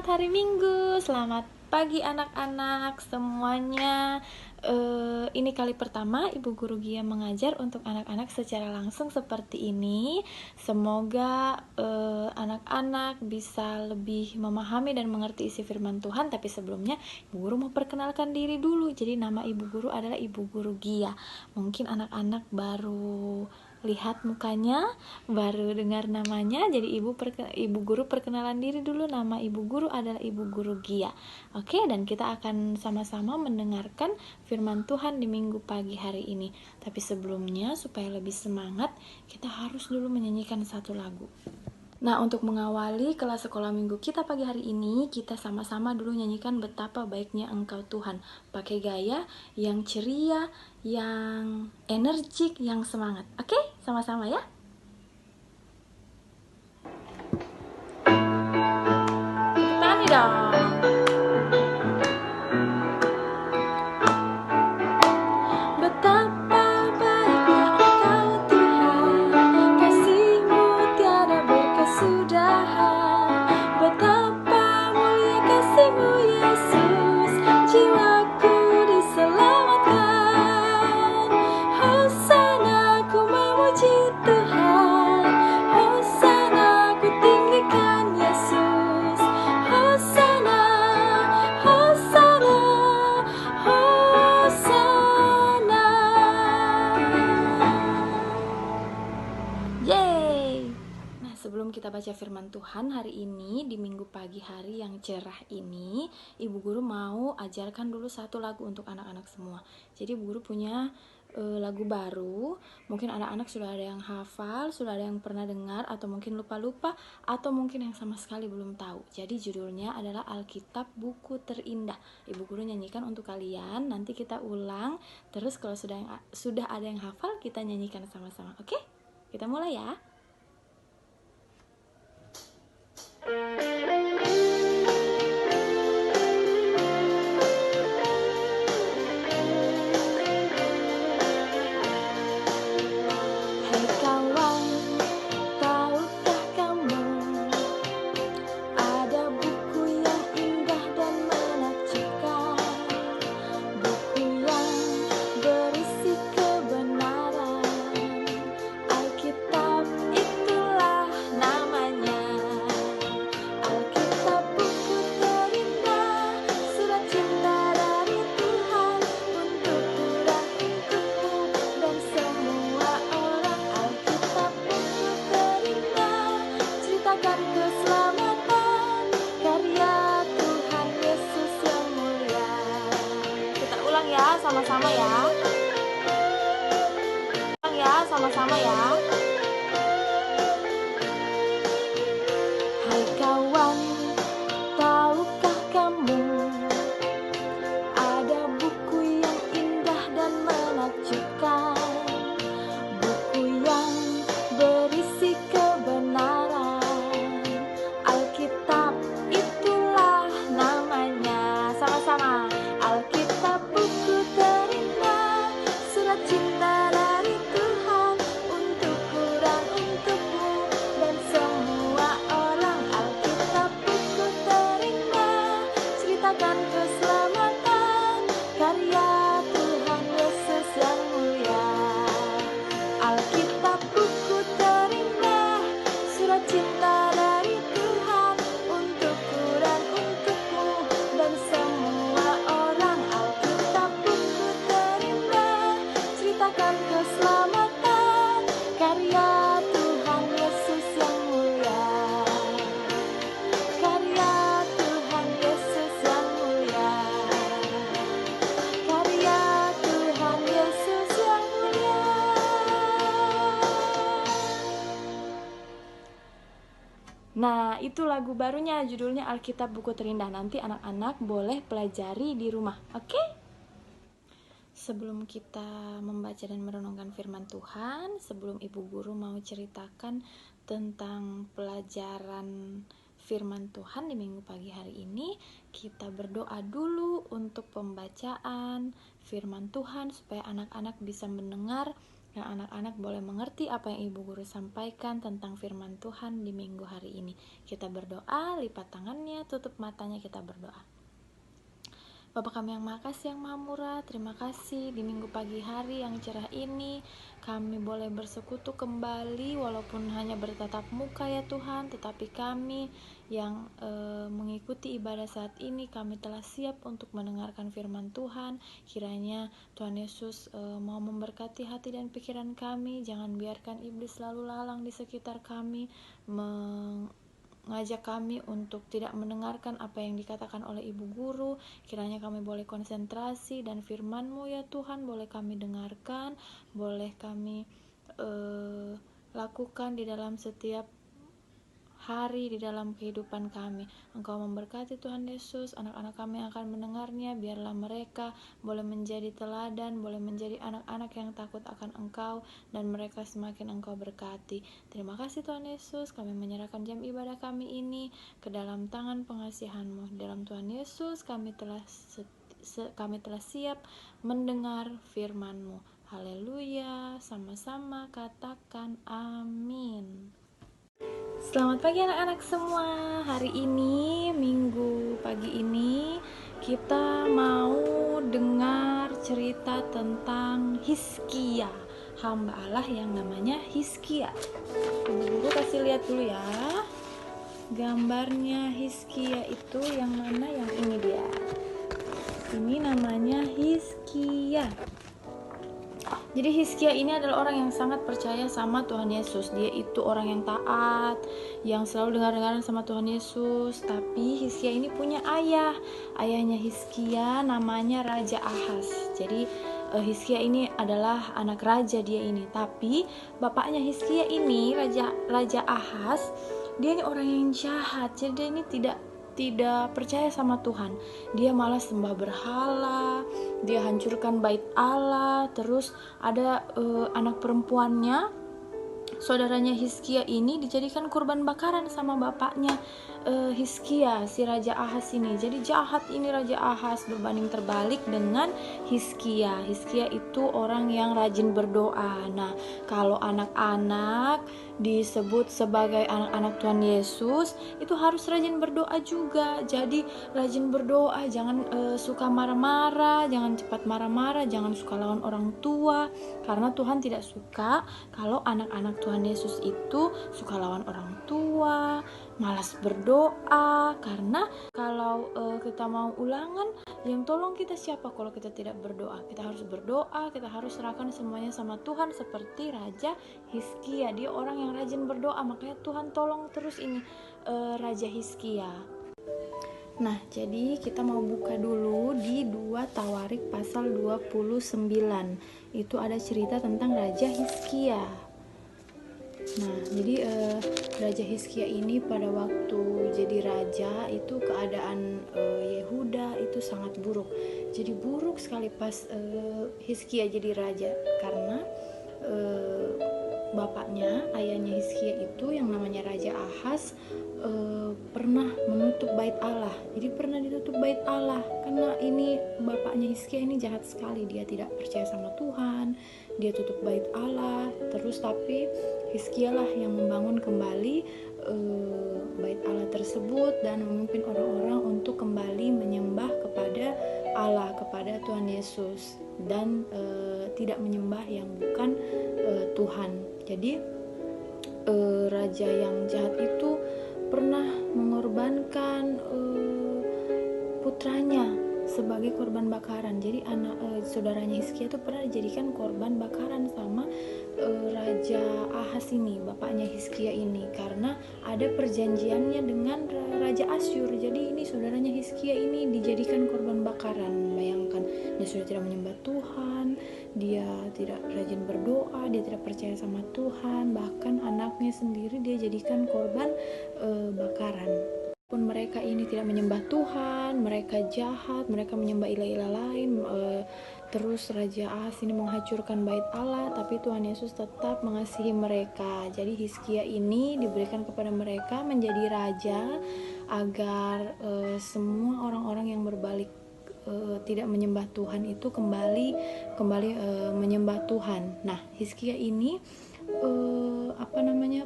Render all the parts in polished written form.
hari Minggu. Selamat pagi anak-anak semuanya. Ini kali pertama Ibu Guru Gia mengajar untuk anak-anak secara langsung seperti ini. Semoga anak-anak bisa lebih memahami dan mengerti isi firman Tuhan. Tapi sebelumnya Ibu Guru mau perkenalkan diri dulu. Jadi nama Ibu Guru adalah Ibu Guru Gia. Mungkin anak-anak baru lihat mukanya, baru dengar namanya, jadi ibu guru perkenalan diri dulu. Nama ibu guru adalah Ibu Guru Gia. Oke, dan kita akan sama-sama mendengarkan firman Tuhan di minggu pagi hari ini. Tapi sebelumnya, supaya lebih semangat, kita harus dulu menyanyikan satu lagu. Nah, untuk mengawali kelas sekolah minggu kita pagi hari ini, kita sama-sama dulu nyanyikan Betapa Baiknya Engkau Tuhan. Pakai gaya yang ceria, yang energik, yang semangat. Oke, sama-sama ya. Tepuk tangan dong. Betapa baiknya Engkau Tuhan, kasih-Mu tiada berkesudahan. Betapa mulia kasih-Mu Yesus, jiwaku diselamatkan. Hosana ku memuji Tuhan, Hosana ku tinggikan Yesus. Hosana, Hosana, Hosana. Yeay. Nah, sebelum kita baca firman Tuhan hari ini di minggu pagi hari yang cerah ini, Ibu Guru mau ajarkan dulu satu lagu untuk anak-anak semua. Jadi Ibu Guru punya lagu baru. Mungkin anak-anak sudah ada yang hafal, sudah ada yang pernah dengar, atau mungkin lupa-lupa, atau mungkin yang sama sekali belum tahu. Jadi judulnya adalah Alkitab Buku Terindah. Ibu Guru nyanyikan untuk kalian, nanti kita ulang. Terus kalau sudah ada yang hafal, kita nyanyikan sama-sama. Oke? Kita mulai ya. Hai kawan, tahukah kamu ada buku yang indah dan menakjubkan, buku yang berisi kebenaran. Alkitab itulah namanya. Alkitab buku terindah, surat cinta dari Tuhan untukku dan untukmu dan semua orang. Alkitab buku terindah, ceritakan keselamatan karya Tuhan Yesus yang mulia. Kita ulang ya, sama-sama ya. Ulang ya, sama-sama ya. Hai kawan, tahukah kamu ada buku yang indah dan menakjubkan, buku yang berisi kebenaran. Alkitab itulah namanya. Sama-sama. Alkitab buku terindah, surat cinta dari Tuhan untukku dan untukmu dan semua orang. Alkitab buku terindah, ceritakan keselamatan karya Tuhan Yesus yang mulia. Alkitab buku terindah, surat cinta dari Tuhan untukku dan untukmu dan semua orang. Alkitab buku terindah, ceritakan keselamatan karya Tuhan Yesus yang mulia. Karya Tuhan Yesus yang mulia. Karya Tuhan Yesus yang mulia. Nah, itu lagu barunya, judulnya Alkitab Buku Terindah. Nanti anak-anak boleh pelajari di rumah, oke? Sebelum kita membaca dan merenungkan firman Tuhan, sebelum Ibu Guru mau ceritakan tentang pelajaran firman Tuhan di minggu pagi hari ini, kita berdoa dulu untuk pembacaan firman Tuhan supaya anak-anak bisa mendengar dan anak-anak boleh mengerti apa yang Ibu Guru sampaikan tentang firman Tuhan di minggu hari ini. Kita berdoa, lipat tangannya, tutup matanya, kita berdoa. Bapa kami yang makasih yang maha murah, terima kasih di minggu pagi hari yang cerah ini kami boleh bersekutu kembali walaupun hanya bertatap muka ya Tuhan, tetapi kami yang mengikuti ibadah saat ini kami telah siap untuk mendengarkan firman Tuhan. Kiranya Tuhan Yesus mau memberkati hati dan pikiran kami, jangan biarkan iblis selalu lalang di sekitar kami ngajak kami untuk tidak mendengarkan apa yang dikatakan oleh Ibu Guru. Kiranya kami boleh konsentrasi dan firman-Mu ya Tuhan boleh kami dengarkan, boleh kami lakukan di dalam setiap hari di dalam kehidupan kami. Engkau memberkati Tuhan Yesus, anak-anak kami yang akan mendengarnya, biarlah mereka boleh menjadi teladan, boleh menjadi anak-anak yang takut akan Engkau, dan mereka semakin Engkau berkati. Terima kasih Tuhan Yesus, kami menyerahkan jam ibadah kami ini ke dalam tangan pengasihan-Mu. Dalam Tuhan Yesus kami telah siap mendengar firman-Mu. Haleluya, sama-sama katakan amin. Selamat pagi anak-anak semua. Hari ini, minggu pagi ini, kita mau dengar cerita tentang Hizkia, hamba Allah yang namanya Hizkia. Ibu Guru kasih lihat dulu ya. Gambarnya Hizkia itu yang mana? Yang ini dia. Ini namanya Hizkia. Jadi Hizkia ini adalah orang yang sangat percaya sama Tuhan Yesus. Dia itu orang yang taat, yang selalu dengar-dengaran sama Tuhan Yesus. Tapi Hizkia ini punya ayah. Ayahnya Hizkia namanya Raja Ahaz. Jadi Hizkia ini adalah anak raja dia ini. Tapi bapaknya Hizkia ini, Raja Ahaz, dia ini orang yang jahat. Jadi dia ini tidak percaya sama Tuhan. Dia malah sembah berhala, dia hancurkan bait Allah. Terus ada anak perempuannya, saudaranya Hizkia ini dijadikan kurban bakaran sama bapaknya Hizkia, si Raja Ahaz ini. Jadi jahat ini Raja Ahaz, berbanding terbalik dengan Hizkia. Hizkia itu orang yang rajin berdoa. Nah, kalau anak-anak disebut sebagai anak-anak Tuhan Yesus, itu harus rajin berdoa juga. Jadi rajin berdoa, jangan suka marah-marah, jangan cepat marah-marah, jangan suka lawan orang tua, karena Tuhan tidak suka kalau anak-anak Tuhan Yesus itu suka lawan orang tua, malas berdoa. Karena kalau kita mau ulangan, yang tolong kita siapa kalau kita tidak berdoa? Kita harus berdoa, kita harus serahkan semuanya sama Tuhan seperti Raja Hizkia. Dia orang yang rajin berdoa, makanya Tuhan tolong terus ini Raja Hizkia. Nah, jadi kita mau buka dulu di 2 Tawarik pasal 29. Itu ada cerita tentang Raja Hizkia. Nah, jadi Raja Hizkia ini pada waktu jadi raja itu keadaan Yehuda itu sangat buruk. Jadi buruk sekali pas Hizkia jadi raja, karena bapaknya, ayahnya Hizkia itu yang namanya Raja Ahaz pernah menutup bait Allah. Jadi pernah ditutup bait Allah karena ini bapaknya Hizkia ini jahat sekali. Dia tidak percaya sama Tuhan, dia tutup bait Allah. Terus tapi Hizkia lah yang membangun kembali bait Allah tersebut dan memimpin orang-orang untuk kembali menyembah kepada Allah, kepada Tuhan Yesus, dan tidak menyembah yang bukan Tuhan. Jadi raja yang jahat itu pernah mengorbankan putranya sebagai korban bakaran. Jadi saudaranya Hizkia itu pernah dijadikan korban bakaran sama Raja Ahaz ini, bapaknya Hizkia ini, karena ada perjanjiannya dengan Raja Asyur. Jadi ini saudaranya Hizkia ini dijadikan korban bakaran. Bayangkan, dia sudah tidak menyembah Tuhan, dia tidak rajin berdoa, dia tidak percaya sama Tuhan, bahkan anaknya sendiri dia jadikan korban bakaran. Pun mereka ini tidak menyembah Tuhan, mereka jahat, mereka menyembah ilah-ilah lain. Terus Raja Ahaz ini menghancurkan bait Allah, tapi Tuhan Yesus tetap mengasihi mereka. Jadi Hizkia ini diberikan kepada mereka menjadi raja agar semua orang-orang yang berbalik tidak menyembah Tuhan itu kembali menyembah Tuhan. Nah, Hizkia ini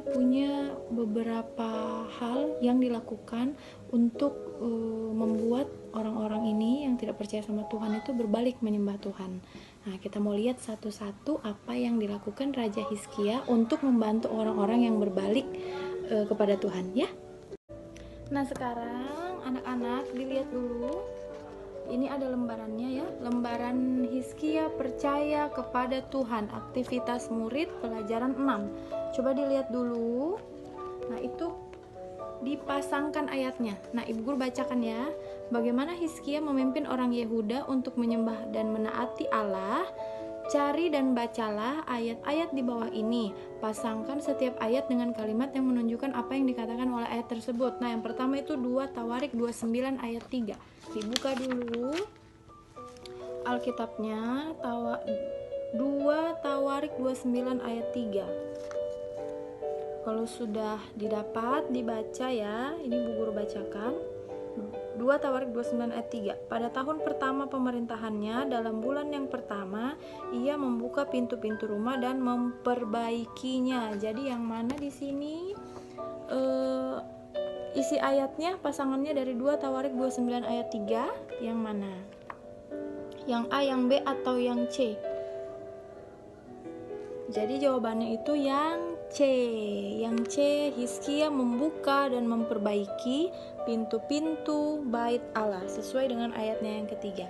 punya beberapa hal yang dilakukan untuk membuat orang-orang ini yang tidak percaya sama Tuhan itu berbalik menyembah Tuhan. Nah, kita mau lihat satu-satu apa yang dilakukan Raja Hizkia untuk membantu orang-orang yang berbalik kepada Tuhan, ya. Nah, sekarang anak-anak dilihat dulu. Ini ada lembarannya, ya. Lembaran Hizkia percaya kepada Tuhan, aktivitas murid pelajaran 6. Coba dilihat dulu. Nah, itu dipasangkan ayatnya. Nah, Ibu Guru bacakan ya. Bagaimana Hizkia memimpin orang Yehuda untuk menyembah dan menaati Allah? Cari dan bacalah ayat-ayat di bawah ini. Pasangkan setiap ayat dengan kalimat yang menunjukkan apa yang dikatakan oleh ayat tersebut. Nah, yang pertama itu 2 Tawarik 29 ayat 3. Dibuka dulu Alkitabnya, 2 Tawarik 29 ayat 3. Kalau sudah didapat, dibaca ya. Ini Bu Guru bacakan. 2 Tawarik 29 ayat 3. Pada tahun pertama pemerintahannya, dalam bulan yang pertama, ia membuka pintu-pintu rumah dan memperbaikinya. Jadi yang mana di sini isi ayatnya, pasangannya dari 2 Tawarik 29 ayat 3, yang mana? Yang A, yang B, atau yang C? Jadi jawabannya itu yang C. Yang C, Hizkia membuka dan memperbaiki pintu-pintu bait Allah sesuai dengan ayatnya yang ketiga.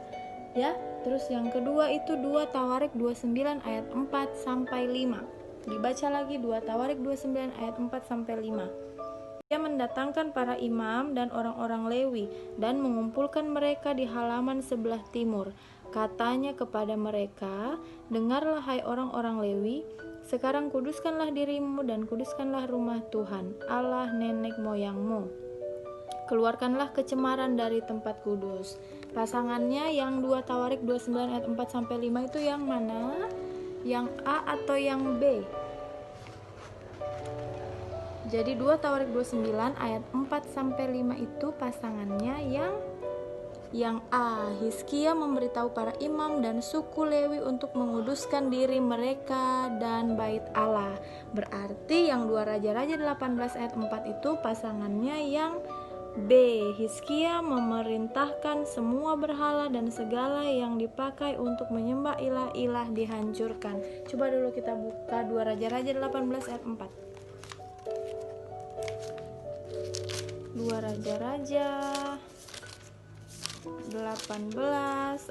Ya, terus yang kedua itu 2 Tawarik 29 ayat 4 sampai 5. Dibaca lagi 2 Tawarik 29 ayat 4 sampai 5. Ia mendatangkan para imam dan orang-orang Lewi dan mengumpulkan mereka di halaman sebelah timur. Katanya kepada mereka, dengarlah hai orang-orang Lewi, sekarang kuduskanlah dirimu dan kuduskanlah rumah Tuhan, Allah nenek moyangmu. Keluarkanlah kecemaran dari tempat kudus. Pasangannya yang 2 Tawarik 29 ayat 4 sampai 5 itu yang mana? Yang A atau yang B? Jadi 2 Tawarik 29 ayat 4 sampai 5 itu pasangannya yang A. Hizkia memberitahu para imam dan suku Lewi untuk menguduskan diri mereka dan bait Allah. Berarti yang 2 Raja-Raja 18 ayat 4 itu pasangannya yang B. Hizkia memerintahkan semua berhala dan segala yang dipakai untuk menyembah ilah-ilah dihancurkan. Coba dulu kita buka 2 Raja-Raja 18 ayat 4. 2 Raja-Raja 18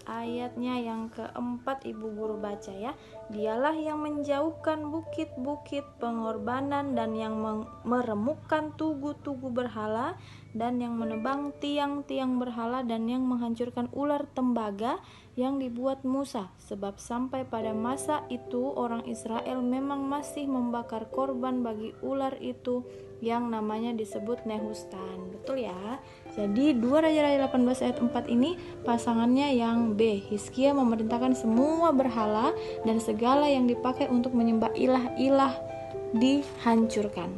ayatnya yang keempat Ibu Guru baca ya. Dialah yang menjauhkan bukit-bukit pengorbanan dan yang meremukkan tugu-tugu berhala dan yang menebang tiang-tiang berhala dan yang menghancurkan ular tembaga yang dibuat Musa. Sebab sampai pada masa itu orang Israel memang masih membakar korban bagi ular itu yang namanya disebut Nehustan. Betul ya? Jadi 2 Raja-Raja 18 ayat 4 ini pasangannya yang B. Hizkia memerintahkan semua berhala dan segala yang dipakai untuk menyembah ilah-ilah dihancurkan.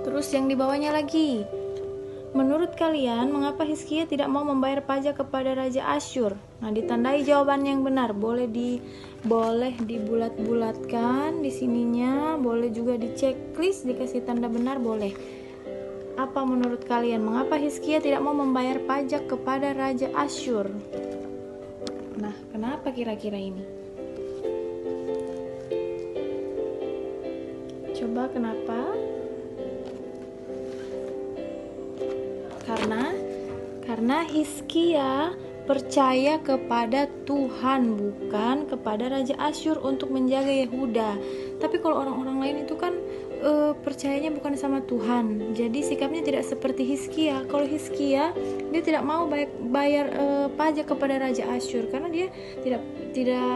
Terus yang di bawahnya lagi. Menurut kalian, mengapa Hizkia tidak mau membayar pajak kepada Raja Asyur? Nah, ditandai jawaban yang benar. Boleh dibulat-bulatkan di sininya, boleh juga di checklist dikasih tanda benar, boleh. Apa menurut kalian, mengapa Hizkia tidak mau membayar pajak kepada Raja Asyur? Nah, kenapa kira-kira ini? Coba kenapa? Karena Hizkia percaya kepada Tuhan, bukan kepada Raja Asyur untuk menjaga Yehuda. Tapi kalau orang-orang lain itu kan percayanya bukan sama Tuhan, jadi sikapnya tidak seperti Hizkia. Kalau Hizkia, dia tidak mau bayar pajak kepada Raja Asyur karena dia tidak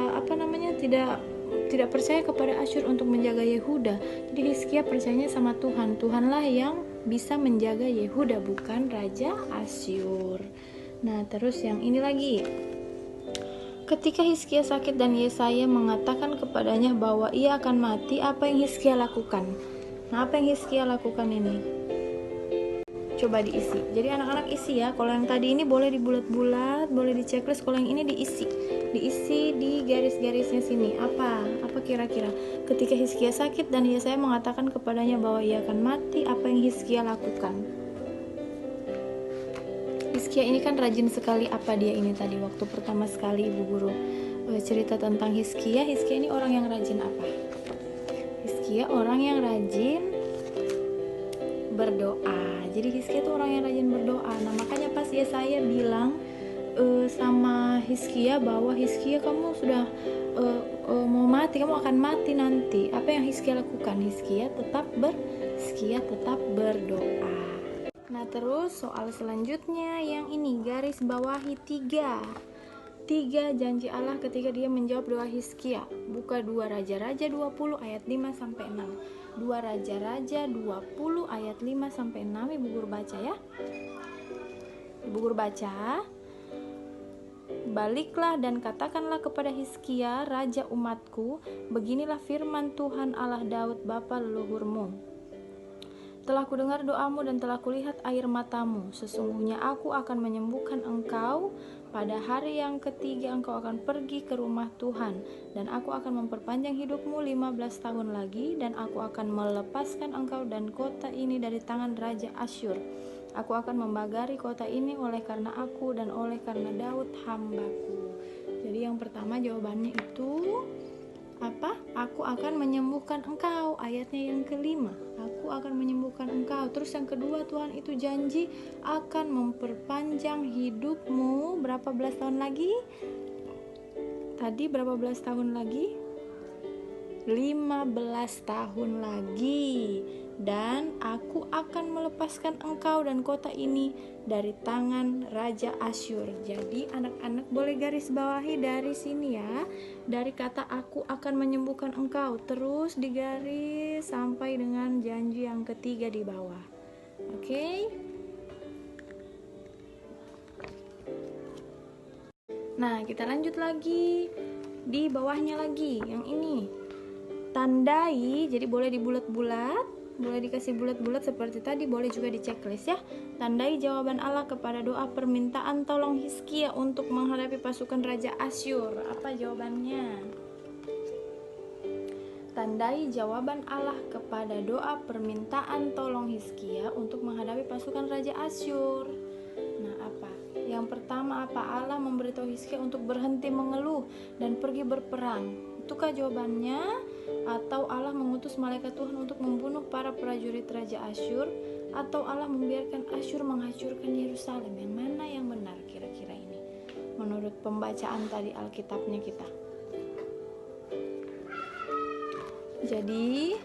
percaya kepada Asyur untuk menjaga Yehuda. Jadi Hizkia percayanya sama Tuhan. Tuhanlah yang bisa menjaga Yehuda, bukan Raja Asyur. Nah, terus yang ini lagi. Ketika Hizkia sakit dan Yesaya mengatakan kepadanya bahwa ia akan mati, apa yang Hizkia lakukan? Nah, apa yang Hizkia lakukan ini? Coba diisi. Jadi anak-anak isi ya. Kalau yang tadi ini boleh dibulat-bulat, boleh di checklist. Kalau yang ini diisi di garis-garisnya sini. Apa kira-kira? Ketika Hizkia sakit dan Yesaya mengatakan kepadanya bahwa ia akan mati, apa yang Hizkia lakukan? Hizkia ini kan rajin sekali. Apa dia ini tadi waktu pertama sekali Ibu Guru cerita tentang Hizkia ini orang yang rajin apa? Hizkia orang yang rajin berdoa. Jadi Hizkia itu orang yang rajin berdoa. Nah makanya pas Yesaya bilang sama Hizkia bahwa Hizkia kamu sudah mau mati, kamu akan mati nanti. Apa yang Hizkia lakukan? Hizkia tetap berdoa. Nah terus soal selanjutnya yang ini garis bawahi 3 janji Allah ketika dia menjawab doa Hizkia. Buka 2 Raja-Raja 20 ayat 5 sampai 6. 2 Raja-Raja 20 ayat 5 sampai 6. Ibu Guru baca ya. Ibu Guru baca. Baliklah dan katakanlah kepada Hizkia raja umatku, beginilah firman Tuhan Allah Daud bapa leluhurmu. Telah kudengar doamu dan telah kulihat air matamu. Sesungguhnya aku akan menyembuhkan engkau. Pada hari yang ketiga engkau akan pergi ke rumah Tuhan. Dan aku akan memperpanjang hidupmu 15 tahun lagi. Dan aku akan melepaskan engkau dan kota ini dari tangan Raja Asyur. Aku akan membagari kota ini oleh karena aku dan oleh karena Daud hambaku. Jadi yang pertama jawabannya itu apa? Aku akan menyembuhkan engkau. Ayatnya yang kelima, aku akan menyembuhkan engkau. Terus yang kedua, Tuhan itu janji akan memperpanjang hidupmu berapa belas tahun lagi? Tadi berapa belas tahun lagi? 15 tahun lagi. Dan aku akan melepaskan engkau dan kota ini dari tangan Raja Asyur. Jadi anak-anak boleh garis bawahi dari sini ya. Dari kata aku akan menyembuhkan engkau, terus digaris sampai dengan janji yang ketiga di bawah. Oke? Nah, kita lanjut lagi. Di bawahnya lagi, yang ini. Tandai, jadi boleh dibulat-bulat. Boleh dikasih bulat-bulat seperti tadi, boleh juga di checklist ya. Tandai jawaban Allah kepada doa permintaan tolong Hizkia untuk menghadapi pasukan Raja Asyur. Apa jawabannya? Tandai jawaban Allah kepada doa permintaan tolong Hizkia untuk menghadapi pasukan Raja Asyur. Nah, apa? Yang pertama apa? Allah memberitahu Hizkia untuk berhenti mengeluh dan pergi berperang. Itukah jawabannya? Atau Allah mengutus malaikat Tuhan untuk membunuh para prajurit Raja Asyur? Atau Allah membiarkan Asyur menghancurkan Yerusalem? Yang mana yang benar kira-kira ini? Menurut pembacaan tadi Alkitabnya kita. Jadi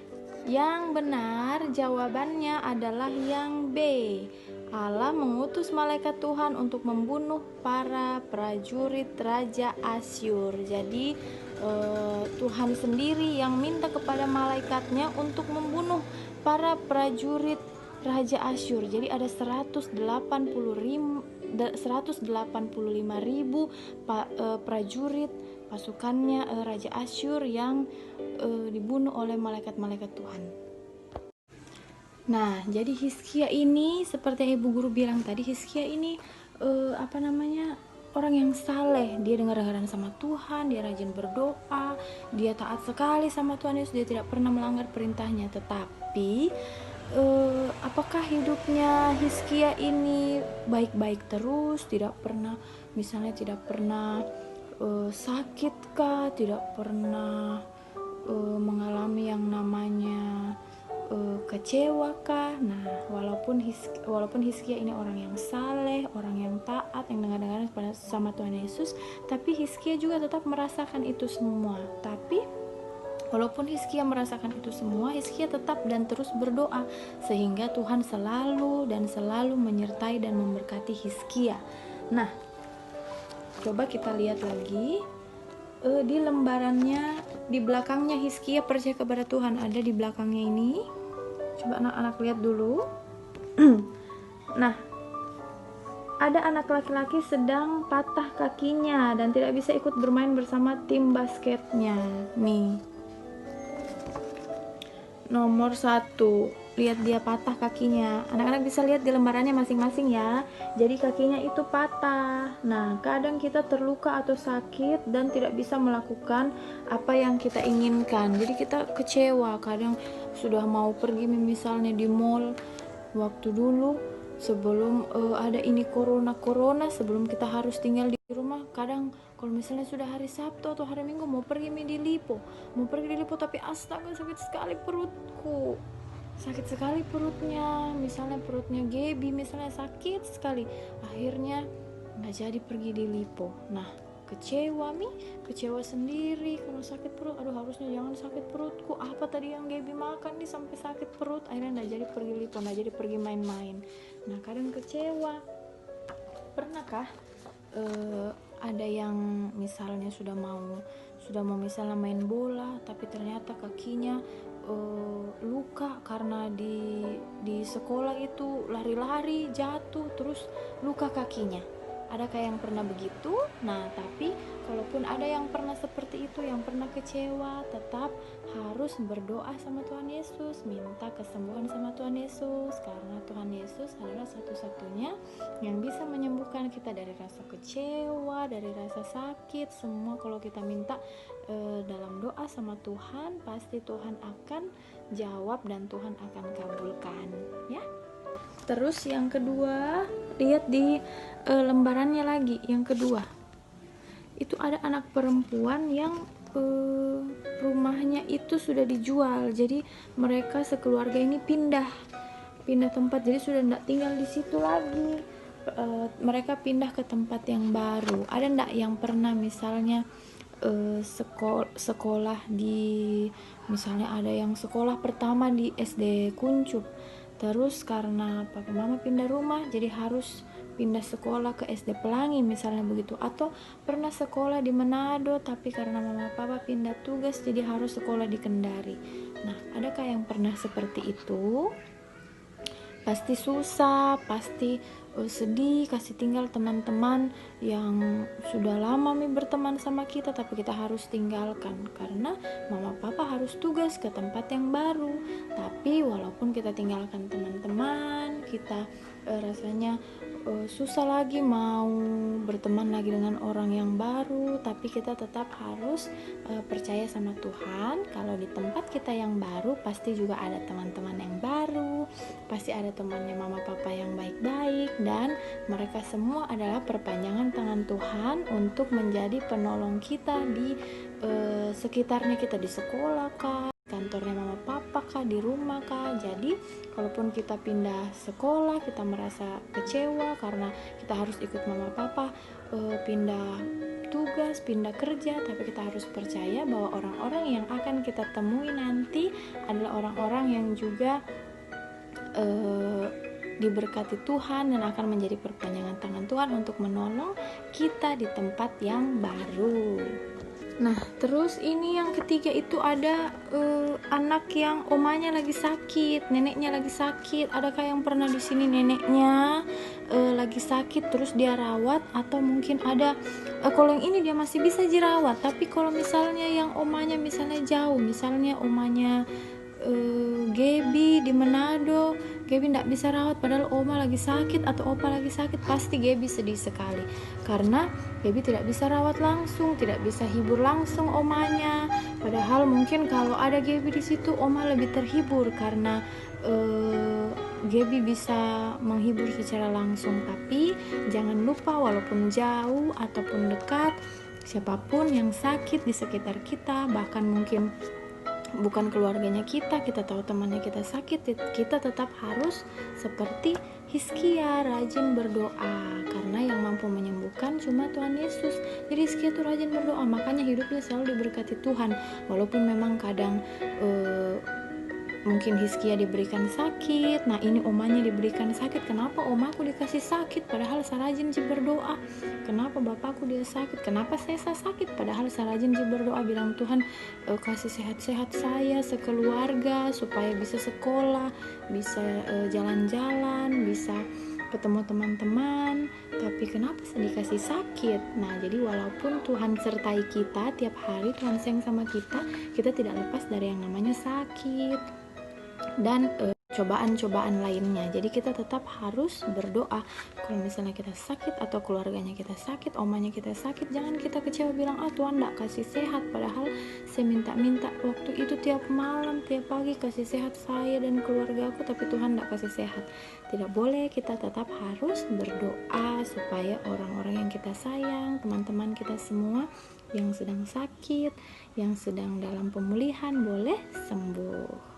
yang benar jawabannya adalah yang B. Allah mengutus malaikat Tuhan untuk membunuh para prajurit Raja Asyur. Jadi Tuhan sendiri yang minta kepada malaikatnya untuk membunuh para prajurit Raja Asyur. Jadi ada 185.000 prajurit pasukannya Raja Asyur yang dibunuh oleh malaikat-malaikat Tuhan. Nah, jadi Hizkia ini seperti yang Ibu Guru bilang tadi, Hizkia ini orang yang saleh. Dia dengar-dengaran sama Tuhan, dia rajin berdoa, dia taat sekali sama Tuhan Yesus, dia tidak pernah melanggar perintahnya. Tetapi apakah hidupnya Hizkia ini baik-baik terus, tidak pernah sakit kah, tidak pernah mengalami yang namanya kecewakah? Nah, walaupun Hizkia ini orang yang saleh, orang yang taat, yang dengar-dengaran sama Tuhan Yesus, tapi Hizkia juga tetap merasakan itu semua. Tapi walaupun Hizkia merasakan itu semua, Hizkia tetap dan terus berdoa, sehingga Tuhan selalu menyertai dan memberkati Hizkia. Nah, coba kita lihat lagi di lembarannya, di belakangnya Hizkia percaya kepada Tuhan, ada di belakangnya ini. Coba anak-anak lihat dulu. Nah, ada anak laki-laki sedang patah kakinya dan tidak bisa ikut bermain bersama tim basketnya nih. nomor 1, lihat dia patah kakinya. Anak-anak bisa lihat di lembarannya masing-masing ya. Jadi kakinya itu patah. Nah, kadang kita terluka atau sakit dan tidak bisa melakukan apa yang kita inginkan. Jadi kita kecewa. Kadang sudah mau pergi misalnya di mall waktu dulu sebelum ada ini corona, sebelum kita harus tinggal di rumah. Kadang kalau misalnya sudah hari Sabtu atau hari Minggu mau pergi di Lipo, tapi astaga sakit sekali perutku, sakit sekali perutnya, misalnya perutnya Gaby misalnya sakit sekali, akhirnya nggak jadi pergi di Lipo. Nah, kecewa sendiri kalau sakit perut. Aduh, harusnya jangan sakit perutku, apa tadi yang Gaby makan nih sampai sakit perut, akhirnya nggak jadi pergi Lipo, nggak jadi pergi main-main. Nah, kadang kecewa. Pernahkah ada yang misalnya sudah mau misalnya main bola tapi ternyata kakinya luka karena di sekolah itu lari-lari jatuh terus luka kakinya? Adakah yang pernah begitu? Nah, tapi kalaupun ada yang pernah seperti itu, yang pernah kecewa, tetap harus berdoa sama Tuhan Yesus, minta kesembuhan sama Tuhan Yesus, karena Tuhan Yesus adalah satu-satunya yang bisa menyembuhkan kita dari rasa kecewa, dari rasa sakit. Semua kalau kita minta dalam doa sama Tuhan, pasti Tuhan akan jawab dan Tuhan akan kabulkan, ya. Terus yang kedua, lihat di lembarannya lagi. Yang kedua, itu ada anak perempuan yang rumahnya itu sudah dijual. Jadi mereka sekeluarga ini pindah tempat. Jadi sudah tidak tinggal di situ lagi. Mereka pindah ke tempat yang baru. Ada enggak yang pernah misalnya sekolah di, misalnya ada yang sekolah pertama di SD Kuncup, terus karena papa mama pindah rumah jadi harus pindah sekolah ke SD Pelangi misalnya begitu, atau pernah sekolah di Manado tapi karena mama papa pindah tugas jadi harus sekolah di Kendari. Nah, adakah yang pernah seperti itu? Pasti susah, pasti sedih, kasih tinggal teman-teman yang sudah lama berteman sama kita tapi kita harus tinggalkan karena mama papa harus tugas ke tempat yang baru. Tapi walaupun kita tinggalkan teman-teman, kita rasanya susah lagi mau berteman lagi dengan orang yang baru, tapi kita tetap harus percaya sama Tuhan kalau di tempat kita yang baru pasti juga ada teman-teman yang baru, pasti ada temannya mama papa yang baik-baik, dan mereka semua adalah perpanjangan tangan Tuhan untuk menjadi penolong kita di sekitarnya kita, di sekolah kah, kantornya mama papa kah, di rumah kah. Jadi kalaupun kita pindah sekolah, kita merasa kecewa karena kita harus ikut mama papa pindah tugas, pindah kerja, tapi kita harus percaya bahwa orang-orang yang akan kita temui nanti adalah orang-orang yang juga diberkati Tuhan dan akan menjadi perpanjangan tangan Tuhan untuk menolong kita di tempat yang baru. Nah, terus ini yang ketiga itu ada anak yang omanya lagi sakit, neneknya lagi sakit. Adakah yang pernah di sini neneknya lagi sakit terus dia rawat, atau mungkin ada kalau yang ini dia masih bisa dirawat, tapi kalau misalnya yang omanya misalnya jauh, misalnya omanya Gaby di Manado, Gaby tidak bisa rawat padahal oma lagi sakit atau opa lagi sakit, pasti Gaby sedih sekali karena Gaby tidak bisa rawat langsung, tidak bisa hibur langsung omanya. Padahal mungkin kalau ada Gaby di situ, oma lebih terhibur karena Gaby bisa menghibur secara langsung. Tapi jangan lupa walaupun jauh ataupun dekat, siapapun yang sakit di sekitar kita, bahkan mungkin bukan keluarganya kita tahu temannya kita sakit, kita tetap harus seperti Hizkia, rajin berdoa karena yang mampu menyembuhkan cuma Tuhan Yesus. Jadi Hizkia itu rajin berdoa, makanya hidupnya selalu diberkati Tuhan. Walaupun memang kadang mungkin Hizkia diberikan sakit, nah ini omanya diberikan sakit, kenapa omaku dikasih sakit padahal saya rajin berdoa, kenapa bapakku dia sakit, kenapa saya sakit padahal saya rajin berdoa, bilang Tuhan kasih sehat-sehat saya sekeluarga supaya bisa sekolah, bisa jalan-jalan, bisa ketemu teman-teman, tapi kenapa saya dikasih sakit? Nah, jadi walaupun Tuhan sertai kita tiap hari, Tuhan sayang sama kita, kita tidak lepas dari yang namanya sakit. dan cobaan-cobaan lainnya. Jadi kita tetap harus berdoa. Kalau misalnya kita sakit atau keluarganya kita sakit, omanya kita sakit, jangan kita kecewa bilang, Tuhan gak kasih sehat, padahal saya minta-minta waktu itu tiap malam, tiap pagi kasih sehat saya dan keluarga aku, tapi Tuhan gak kasih sehat. Tidak boleh, kita tetap harus berdoa supaya orang-orang yang kita sayang, teman-teman kita semua yang sedang sakit, yang sedang dalam pemulihan boleh sembuh.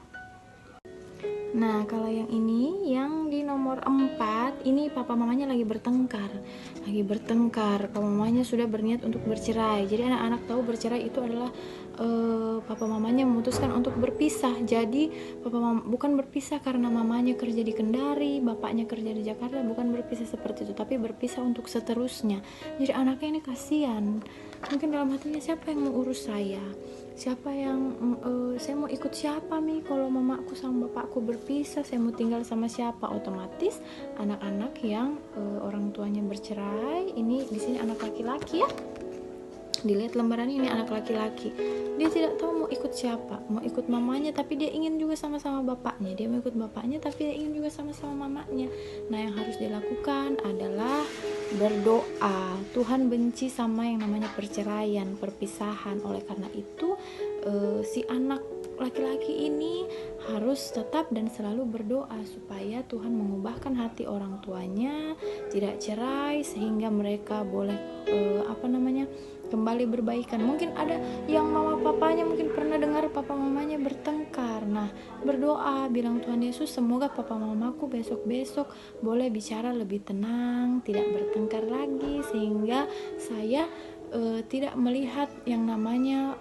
Nah, kalau yang ini, yang di nomor 4, ini papa mamanya lagi bertengkar. Papa mamanya sudah berniat untuk bercerai. Jadi anak-anak tahu bercerai itu adalah papa mamanya memutuskan untuk berpisah. Jadi bukan berpisah karena mamanya kerja di Kendari, bapaknya kerja di Jakarta, bukan berpisah seperti itu, tapi berpisah untuk seterusnya. Jadi anaknya ini kasihan. Mungkin dalam hatinya, siapa yang mau urus saya? Siapa yang saya mau ikut siapa nih kalau mamaku sama bapakku berpisah, saya mau tinggal sama siapa? Otomatis anak-anak yang orang tuanya bercerai, ini di sini anak laki-laki ya, dilihat lembaran ini anak laki-laki, dia tidak tahu mau ikut siapa, mau ikut mamanya tapi dia ingin juga sama-sama bapaknya, dia mau ikut bapaknya tapi dia ingin juga sama-sama mamanya. Nah, yang harus dilakukan adalah berdoa. Tuhan benci sama yang namanya perceraian, perpisahan. Oleh karena itu si anak laki-laki ini harus tetap dan selalu berdoa supaya Tuhan mengubahkan hati orang tuanya tidak cerai, sehingga mereka boleh kembali berbaikan. Mungkin ada yang mama papanya mungkin pernah dengar papa mamanya bertengkar. Nah, berdoa, bilang, Tuhan Yesus, semoga papa mamaku besok-besok boleh bicara lebih tenang, tidak bertengkar lagi, sehingga saya tidak melihat yang namanya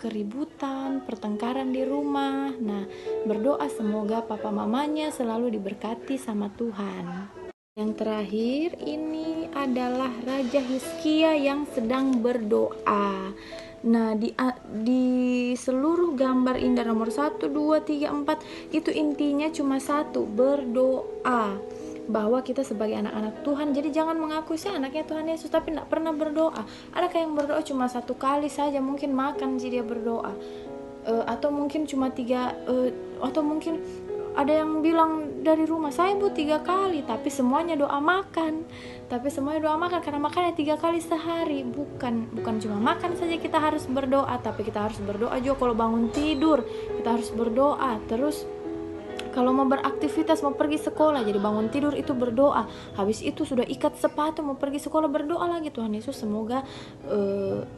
keributan, pertengkaran di rumah. Nah, berdoa semoga papa mamanya selalu diberkati sama Tuhan. Yang terakhir ini adalah Raja Hizkia yang sedang berdoa. Nah, di seluruh gambar indah nomor 1, 2, 3, 4 itu intinya cuma satu, berdoa. Bahwa kita sebagai anak-anak Tuhan, jadi jangan mengaku saya anaknya Tuhan Yesus tapi tidak pernah berdoa. Adakah yang berdoa cuma satu kali saja, mungkin makan jadi dia berdoa, atau mungkin cuma atau mungkin ada yang bilang dari rumah, saya 3 kali, tapi semuanya doa makan. Karena makannya 3 kali sehari. Bukan cuma makan saja kita harus berdoa, tapi kita harus berdoa juga kalau bangun tidur, kita harus berdoa. Terus kalau mau beraktivitas, mau pergi sekolah, jadi bangun tidur itu berdoa. Habis itu sudah ikat sepatu mau pergi sekolah, berdoa lagi, Tuhan Yesus semoga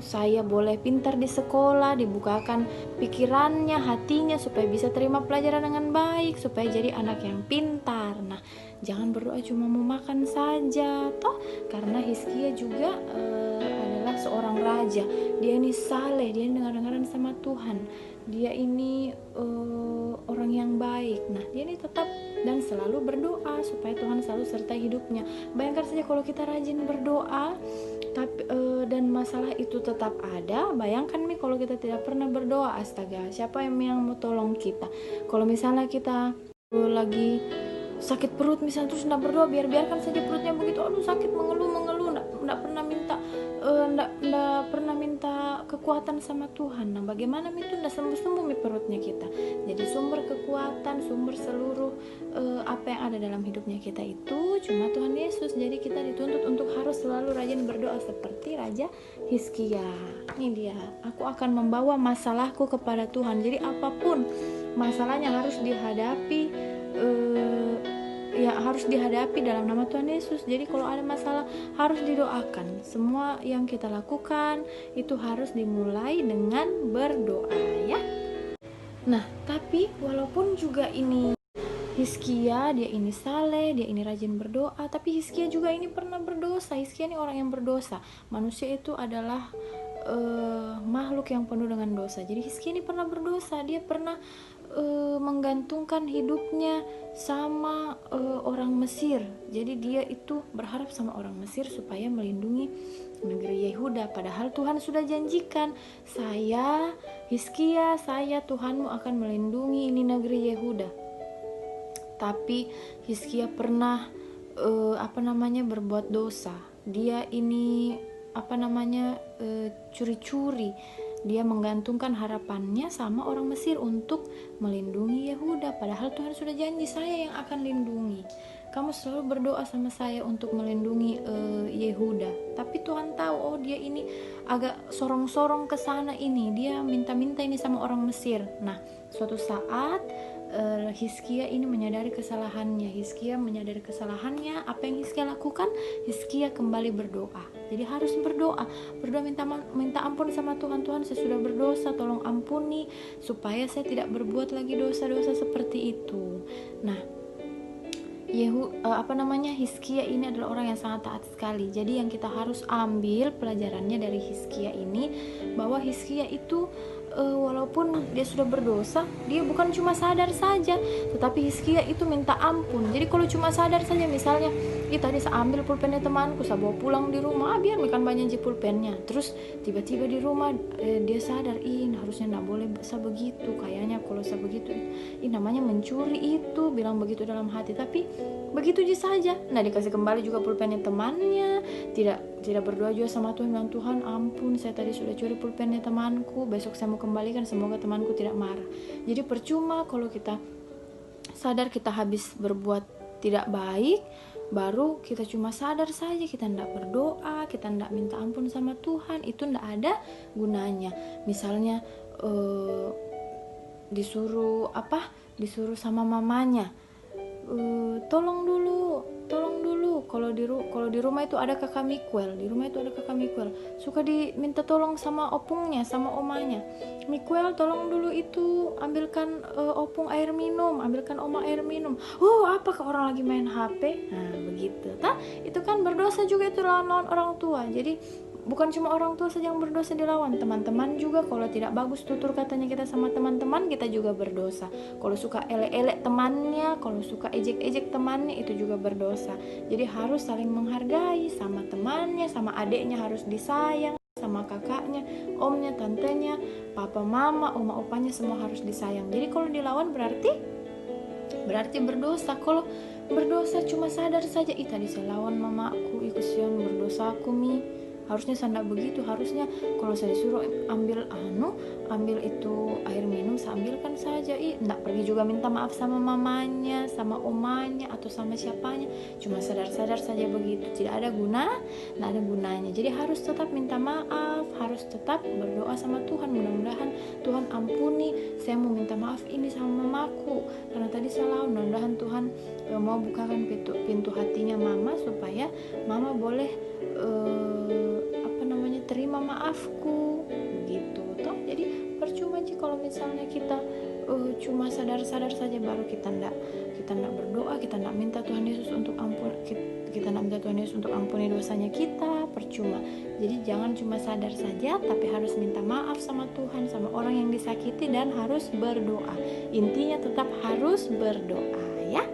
saya boleh pintar di sekolah, dibukakan pikirannya, hatinya, supaya bisa terima pelajaran dengan baik, supaya jadi anak yang pintar. Nah, jangan berdoa cuma mau makan saja toh, karena Hizkia juga adalah seorang raja. Dia ini saleh, dia dengar-dengaran sama Tuhan, dia ini orang yang baik. Nah, dia ini tetap dan selalu berdoa supaya Tuhan selalu sertai hidupnya. Bayangkan saja kalau kita rajin berdoa tapi dan masalah itu tetap ada. Bayangkan nih kalau kita tidak pernah berdoa, astaga, siapa yang mau tolong kita? Kalau misalnya kita lagi sakit perut misalnya, terus tidak berdoa, biarkan saja perutnya begitu, aduh sakit, mengeluh, tidak pernah minta nggak pernah minta kekuatan sama Tuhan. Nah, bagaimana itu nggak sembuh perutnya kita? Jadi sumber kekuatan, sumber seluruh apa yang ada dalam hidupnya kita itu cuma Tuhan Yesus. Jadi kita dituntut untuk harus selalu rajin berdoa seperti Raja Hizkia. Ini dia, aku akan membawa masalahku kepada Tuhan. Jadi apapun masalahnya harus dihadapi, harus dihadapi dalam nama Tuhan Yesus. Jadi kalau ada masalah harus didoakan. Semua yang kita lakukan itu harus dimulai dengan berdoa, ya. Nah, tapi walaupun juga ini Hizkia, dia ini saleh, dia ini rajin berdoa, tapi Hizkia juga ini pernah berdosa. Hizkia ini orang yang berdosa. Manusia itu adalah makhluk yang penuh dengan dosa. Jadi Hizkia ini pernah berdosa. Dia pernah menggantungkan hidupnya sama orang Mesir. Jadi dia itu berharap sama orang Mesir supaya melindungi negeri Yehuda, padahal Tuhan sudah janjikan, saya Hizkia, saya Tuhanmu akan melindungi ini negeri Yehuda. Tapi Hizkia pernah berbuat dosa. Dia ini curi-curi. dia menggantungkan harapannya sama orang Mesir untuk melindungi Yehuda, padahal Tuhan sudah janji, saya yang akan lindungi. Kamu selalu berdoa sama saya untuk melindungi Yehuda. Tapi Tuhan tahu, oh dia ini agak sorong-sorong ke sana ini. Dia minta-minta ini sama orang Mesir. Nah, suatu saat Hizkia ini menyadari kesalahannya. Apa yang Hizkia lakukan? Hizkia kembali berdoa. Jadi harus berdoa minta ampun sama Tuhan. Tuhan, saya sudah berdosa, tolong ampuni supaya saya tidak berbuat lagi dosa-dosa seperti itu. Nah, Hizkia ini adalah orang yang sangat taat sekali. Jadi yang kita harus ambil pelajarannya dari Hizkia ini, bahwa Hizkia itu walaupun dia sudah berdosa, dia bukan cuma sadar saja, tetapi Hizkia itu minta ampun. Jadi kalau cuma sadar saja, misalnya tadi saya ambil pulpennya temanku, saya bawa pulang di rumah, biar makan banyak pulpennya. Terus tiba-tiba di rumah dia sadar, harusnya nggak boleh saya begitu. Kayaknya kalau saya begitu, namanya mencuri itu, bilang begitu dalam hati. Tapi begitu saja. Nah, dikasih kembali juga pulpennya temannya, tidak berdoa juga sama Tuhan, bilang, Tuhan ampun, saya tadi sudah curi pulpennya temanku, besok saya mau kembalikan, semoga temanku tidak marah. Jadi percuma kalau kita sadar kita habis berbuat tidak baik, baru kita cuma sadar saja, kita tidak berdoa, kita tidak minta ampun sama Tuhan, itu tidak ada gunanya. Misalnya disuruh sama mamanya, tolong dulu kalau di rumah itu ada kakak Mikuel, suka diminta tolong sama opungnya, sama omanya. Mikuel, tolong dulu itu ambilkan opung air minum, ambilkan oma air minum. Apakah orang lagi main HP? Nah, begitu. Itu kan berdosa juga, itu lawan orang tua. Jadi bukan cuma orang tua saja yang berdosa dilawan, teman-teman juga. Kalau tidak bagus tutur katanya kita sama teman-teman, kita juga berdosa. Kalau suka elek-elek temannya, kalau suka ejek-ejek temannya, itu juga berdosa. Jadi harus saling menghargai, sama temannya, sama adiknya harus disayang, sama kakaknya, omnya, tantenya, papa, mama, oma, opanya, semua harus disayang. Jadi kalau dilawan berarti berdosa. Kalau berdosa cuma sadar saja, tadi saya lawan mamaku, kesian berdosa aku harusnya saya tidak begitu. Harusnya kalau saya disuruh ambil itu air minum, saya ambilkan saja. Tidak pergi juga minta maaf sama mamanya, sama omanya, atau sama siapanya. Cuma sadar-sadar saja begitu, tidak ada gunanya. Jadi harus tetap minta maaf, harus tetap berdoa sama Tuhan. Mudah-mudahan Tuhan ampuni, saya mau minta maaf ini sama mamaku karena tadi salah. Mudah-mudahan Tuhan mau bukakan pintu hatinya mama, supaya mama boleh terima maafku, begitu toh. Jadi percuma sih kalau misalnya kita cuma sadar-sadar saja, baru kita ndak berdoa, kita ndak minta Tuhan Yesus untuk ampuni dosanya kita, percuma. Jadi jangan cuma sadar saja, tapi harus minta maaf sama Tuhan, sama orang yang disakiti, dan harus berdoa. Intinya tetap harus berdoa, ya.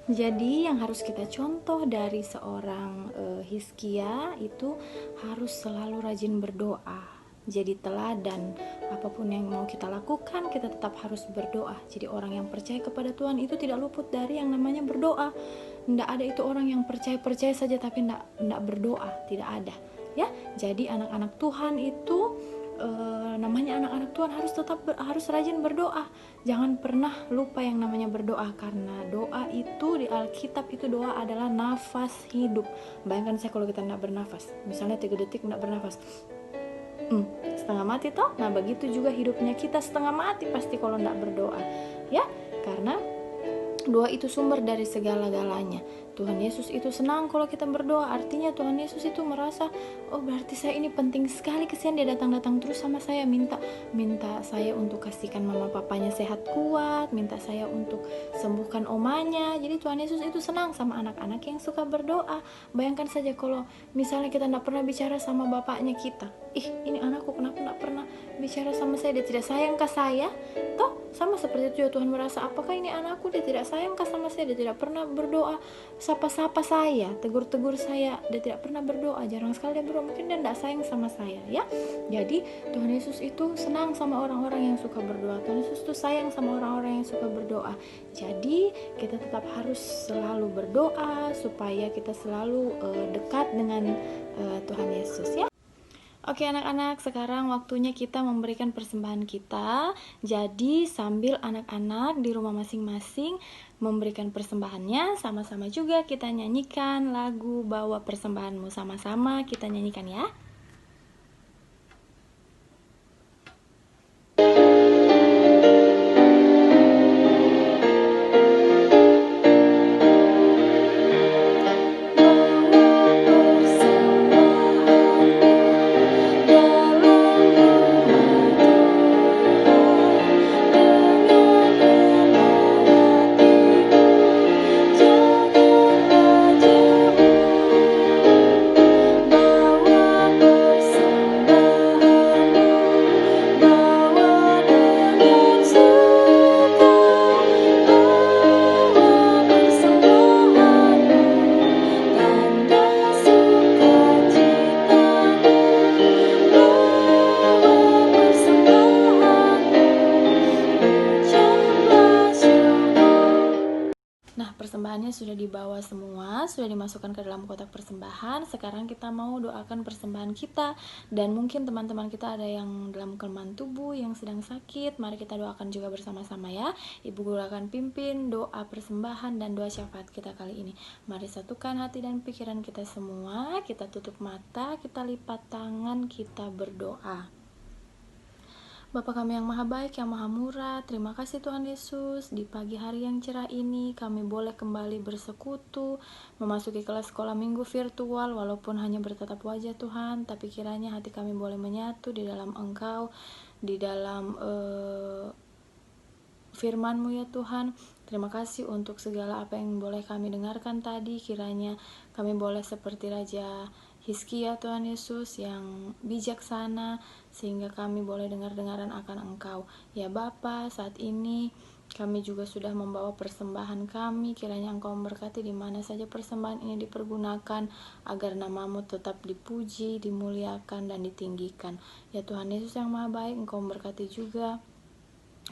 Jadi yang harus kita contoh dari seorang Hizkia itu harus selalu rajin berdoa. Jadi teladan, apapun yang mau kita lakukan, kita tetap harus berdoa. Jadi orang yang percaya kepada Tuhan itu tidak luput dari yang namanya berdoa. Tidak ada itu orang yang percaya saja tapi tidak berdoa, tidak ada. Ya, jadi anak-anak Tuhan itu namanya anak-anak Tuhan harus rajin berdoa. Jangan pernah lupa yang namanya berdoa, karena doa itu di Alkitab itu doa adalah nafas hidup. Bayangkan saya kalau kita tidak bernafas, misalnya 3 detik tidak bernafas, setengah mati toh. Nah begitu juga hidupnya kita setengah mati pasti kalau tidak berdoa, ya. Karena doa itu sumber dari segala-galanya. Tuhan Yesus itu senang kalau kita berdoa. Artinya Tuhan Yesus itu merasa, berarti saya ini penting sekali, kesian dia datang-datang terus sama saya, minta saya untuk kasihkan mama papanya sehat kuat, minta saya untuk sembuhkan omanya. Jadi Tuhan Yesus itu senang sama anak-anak yang suka berdoa. Bayangkan saja kalau misalnya kita tidak pernah bicara sama bapaknya kita, ini anakku kenapa tidak pernah bicara sama saya, dia tidak sayangkah saya? Toh sama seperti itu ya, Tuhan merasa, apakah ini anakku, dia tidak sayangkah sama saya, dia tidak pernah berdoa, sapa-sapa saya, tegur-tegur saya, dia tidak pernah berdoa, jarang sekali dia berdoa, mungkin dia tidak sayang sama saya, ya. Jadi Tuhan Yesus itu senang sama orang-orang yang suka berdoa. Tuhan Yesus itu sayang sama orang-orang yang suka berdoa. Jadi kita tetap harus selalu berdoa supaya kita selalu dekat dengan Tuhan Yesus, ya. Oke anak-anak, sekarang waktunya kita memberikan persembahan kita. Jadi sambil anak-anak di rumah masing-masing memberikan persembahannya, sama-sama juga kita nyanyikan lagu Bawa Persembahanmu. Sama-sama kita nyanyikan ya. Persembahannya sudah dibawa semua, sudah dimasukkan ke dalam kotak persembahan. Sekarang kita mau doakan persembahan kita. Dan mungkin teman-teman kita ada yang dalam kelemahan tubuh, yang sedang sakit. Mari kita doakan juga bersama-sama ya. Ibu Guru akan pimpin doa persembahan dan doa syafaat kita kali ini. Mari satukan hati dan pikiran kita semua. Kita tutup mata, kita lipat tangan, kita berdoa. Bapa kami yang maha baik, yang maha murah, terima kasih Tuhan Yesus. Di pagi hari yang cerah ini kami boleh kembali bersekutu, memasuki kelas sekolah minggu virtual, walaupun hanya bertatap wajah Tuhan, tapi kiranya hati kami boleh menyatu di dalam Engkau, di dalam firman-Mu ya Tuhan. Terima kasih untuk segala apa yang boleh kami dengarkan tadi. Kiranya kami boleh seperti Raja Hizkia Tuhan Yesus yang bijaksana, sehingga kami boleh dengar-dengaran akan Engkau. Ya Bapa, saat ini kami juga sudah membawa persembahan kami. Kiranya Engkau memberkati di mana saja persembahan ini dipergunakan, agar nama-Mu tetap dipuji, dimuliakan, dan ditinggikan. Ya Tuhan Yesus yang maha baik, Engkau memberkati juga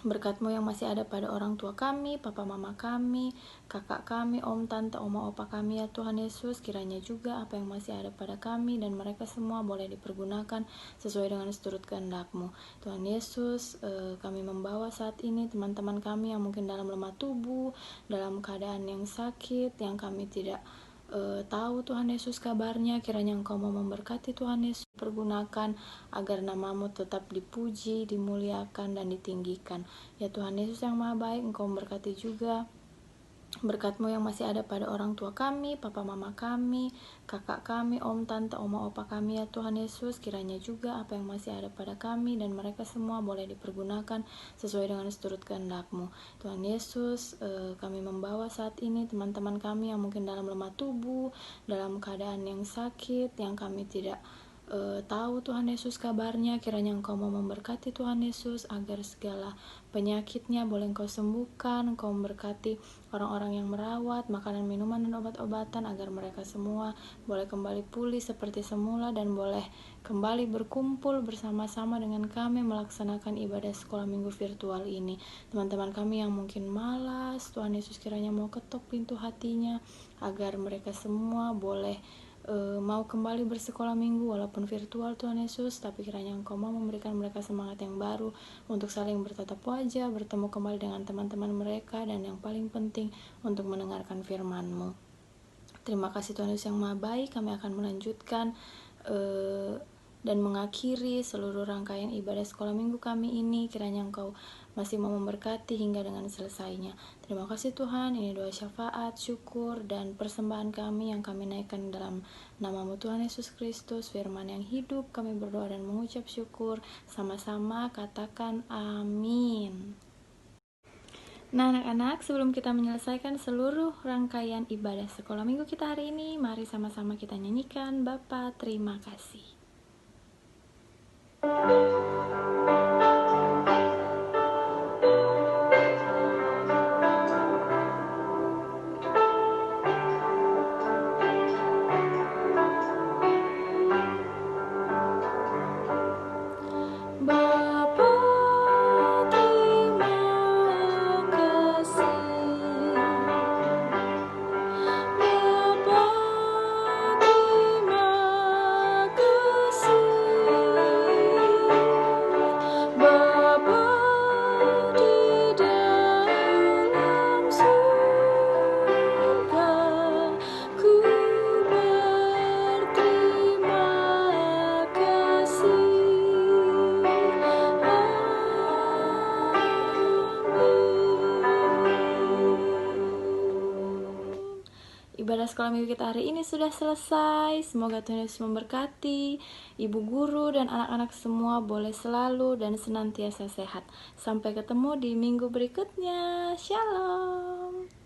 berkat-Mu yang masih ada pada orang tua kami, papa mama kami, kakak kami, om, tante, oma, opa kami ya Tuhan Yesus. Kiranya juga apa yang masih ada pada kami dan mereka semua boleh dipergunakan sesuai dengan seturut kehendak-Mu. Tuhan Yesus, kami membawa saat ini teman-teman kami yang mungkin dalam lemah tubuh, dalam keadaan yang sakit, yang kami tidak tahu Tuhan Yesus kabarnya. Kiranya Engkau mau memberkati Tuhan Yesus, pergunakan agar nama-Mu tetap dipuji, dimuliakan, dan ditinggikan. Ya Tuhan Yesus yang maha baik, Engkau memberkati juga berkat-Mu yang masih ada pada orang tua kami, papa mama kami, kakak kami, om, tante, oma, opa kami ya Tuhan Yesus. Kiranya juga apa yang masih ada pada kami dan mereka semua boleh dipergunakan sesuai dengan seturut kehendak-Mu. Tuhan Yesus, kami membawa saat ini teman-teman kami yang mungkin dalam lemah tubuh, dalam keadaan yang sakit, yang kami tidak tahu Tuhan Yesus kabarnya. Kiranya Engkau mau memberkati Tuhan Yesus, agar segala penyakitnya boleh Engkau sembuhkan. Engkau memberkati orang-orang yang merawat, makanan, minuman, dan obat-obatan, agar mereka semua boleh kembali pulih seperti semula dan boleh kembali berkumpul bersama-sama dengan kami melaksanakan ibadah sekolah minggu virtual ini. Teman-teman kami yang mungkin malas, Tuhan Yesus kiranya mau ketuk pintu hatinya, agar mereka semua boleh mau kembali bersekolah minggu walaupun virtual Tuhan Yesus. Tapi kiranya Engkau mau memberikan mereka semangat yang baru untuk saling bertatap wajah, bertemu kembali dengan teman-teman mereka, dan yang paling penting untuk mendengarkan firman-Mu. Terima kasih Tuhan Yesus yang maha baik. Kami akan melanjutkan dan mengakhiri seluruh rangkaian ibadah sekolah minggu kami ini. Kiranya Engkau masih mau memberkati hingga dengan selesainya. Terima kasih Tuhan. Ini doa syafaat, syukur, dan persembahan kami yang kami naikkan dalam nama-Mu Tuhan Yesus Kristus, firman yang hidup. Kami berdoa dan mengucap syukur. Sama-sama katakan amin. Nah anak-anak, sebelum kita menyelesaikan seluruh rangkaian ibadah sekolah minggu kita hari ini, mari sama-sama kita nyanyikan Bapa terima kasih. ibadah sekolah minggu kita hari ini sudah selesai. Semoga Tuhan Yesus memberkati ibu guru dan anak-anak semua boleh selalu dan senantiasa sehat. Sampai ketemu di minggu berikutnya. Shalom.